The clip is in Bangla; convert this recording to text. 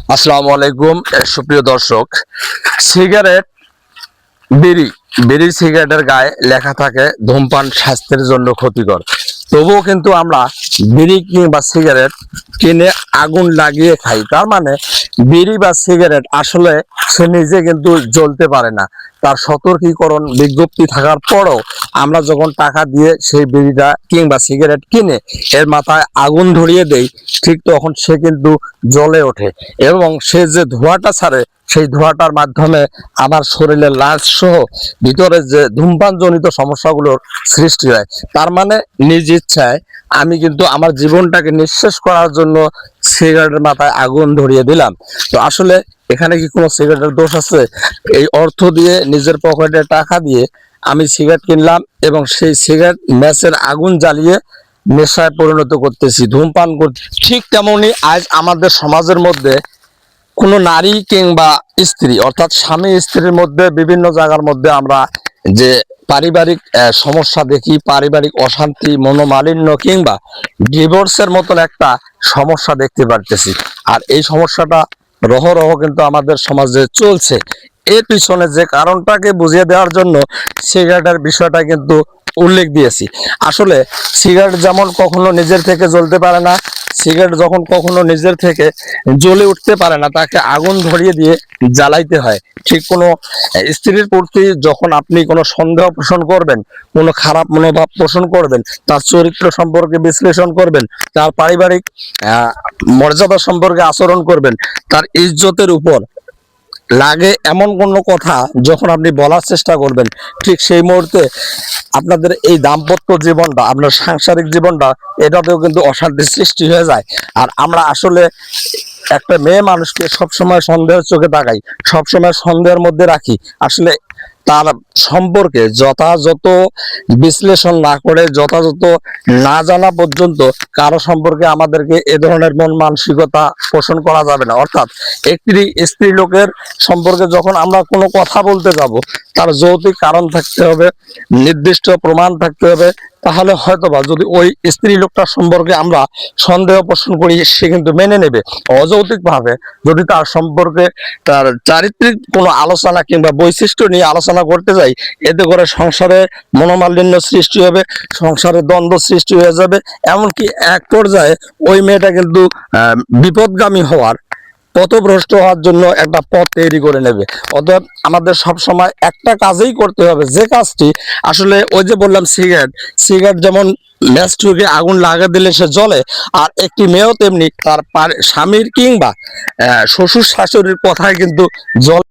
আসসালামু আলাইকুম সুপ্রিয় দর্শক। সিগারেট, বিড়ি বিড়ি সিগারেটের গায়ে লেখা থাকে ধূমপান স্বাস্থ্যের জন্য ক্ষতিকর। তবুও কিন্তু আমরা বিড়ি কিংবা সিগারেট কিনে আগুন লাগিয়ে খাই। তার মানে বিড়ি বা সিগারেট আসলে সে নিজে কিন্তু জ্বলতে পারে না। তার সতর্কীকরণ বিজ্ঞপ্তি থাকার পরও আমরা যখন টাকা দিয়ে সেই বিড়িটা কিংবা সিগারেট কিনে এর মাথায় আগুন ধরিয়ে দেই, ঠিক তখন সে কিন্তু জ্বলে ওঠে এবং সে যে ধোঁয়াটা ছাড়ে সেই ধোঁয়াটার মাধ্যমে আমার শরীরের লাশ সহ ভিতরে যে ধূমপানজনিত সমস্যাগুলোর সৃষ্টি হয়। তার মানে নিজ ইচ্ছায় আমি কিন্তু আমার জীবনটাকে নিঃশেষ করার জন্য সিগারেটের মাথায় আগুন ধরিয়ে দিলাম। তো আসলে এখানে কি কোনো সিগারেটের দোষ আছে? এই অর্থ দিয়ে নিজের পকেটে টাকা দিয়ে আমি সিগারেট কিনলাম এবং সেই সিগারেট ম্যাচের আগুন জ্বালিয়ে নেশায় পরিণত করতেছি, ধূমপান করতে। ঠিক তেমনি আজ আমাদের সমাজের মধ্যে কোনো নারী কিংবা স্ত্রী অর্থাৎ স্বামী স্ত্রীর মধ্যে বিভিন্ন জায়গার মধ্যে আমরা যে পারিবারিক সমস্যা দেখি, পারিবারিক অশান্তি, মনোমালিন্য কিংবা ডিভোর্সের মতন একটা সমস্যা দেখতে পারতেছি। আর এই সমস্যাটা রহ কিন্তু আমাদের সমাজে চলছে। এর পিছনে যে কারণটাকে বুঝিয়ে দেওয়ার জন্য সিগারেটের বিষয়টা কিন্তু উল্লেখ দিয়েছি। আসলে সিগারেট যেমন কখনো নিজের থেকে জ্বলতে পারে না, সিগারেট যখন কখনো নিজের থেকে জ্বলে উঠতে পারে না, তাকে আগুন ধরিয়ে দিয়ে জ্বালাইতে হয়। ঠিক কোনো স্ত্রীর প্রতি যখন আপনি কোনো সন্দেহ পোষণ করবেন, কোনো খারাপ মনোভাব পোষণ করবেন, তার চরিত্র সম্পর্কে বিশ্লেষণ করবেন, তার পারিবারিক মর্যাদা সম্পর্কে আচরণ করবেন, তার ইজ্জতের উপর লাগে এমন কোনো কথা যখন আপনি বলার চেষ্টা করবেন, ঠিক সেই মুহূর্তে আপনাদের এই দাম্পত্য জীবনটা, আপনার সাংসারিক জীবনটা, এটাতেও কিন্তু অশান্তির সৃষ্টি হয়ে যায়। আর আমরা আসলে একটা মেয়ে মানুষকে সবসময় সন্দেহের চোখে তাকাই, সবসময় সন্দেহের মধ্যে রাখি। আসলে তার সম্পর্কে যথাযথ বিশ্লেষণ না করে, যথাযথ না জানা পর্যন্ত কারো সম্পর্কে আমাদেরকে এ ধরনের মন মানসিকতা পোষণ করা যাবে না। অর্থাৎ একটি স্ত্রী লোকের সম্পর্কে যখন আমরা কোনো কথা বলতে যাব, তার যৌক্তিক কারণ থাকতে হবে, নির্দিষ্ট প্রমাণ থাকতে হবে। তাহলে হয়তোবা যদি ওই স্ত্রী লোকটার সম্পর্কে আমরা সন্দেহ পোষণ করি, সে কিন্তু মেনে নেবে। অযৌক্তিক ভাবে যদি তার সম্পর্কে তার চারিত্রিক কোনো আলোচনা কিংবা বৈশিষ্ট্য নিয়ে আলোচনা করতে যাই, এতে করে সংসারে মনোমালিন্য সৃষ্টি হবে, সংসারে দ্বন্দ্ব সৃষ্টি হয়ে যাবে। এমনকি এক পর্যায়ে ওই মেয়েটা কিন্তু বিপদগামী হওয়ার, পথভ্রষ্ট হওয়ার জন্য একটা পথ তৈরি করে নেবে। অতএব আমাদের সব সময় একটা কাজই করতে হবে, যে কাজটি আসলে ওই যে বললাম, সিগারেট সিগারেট যেমন ম্যাচ ঠুকে আগুন লাগা দিলে সে জ্বলে, আর একটি মেয়েও তেমনি তার স্বামীর কিংবা শ্বশুর শাশুড়ির কথায় কিন্তু জল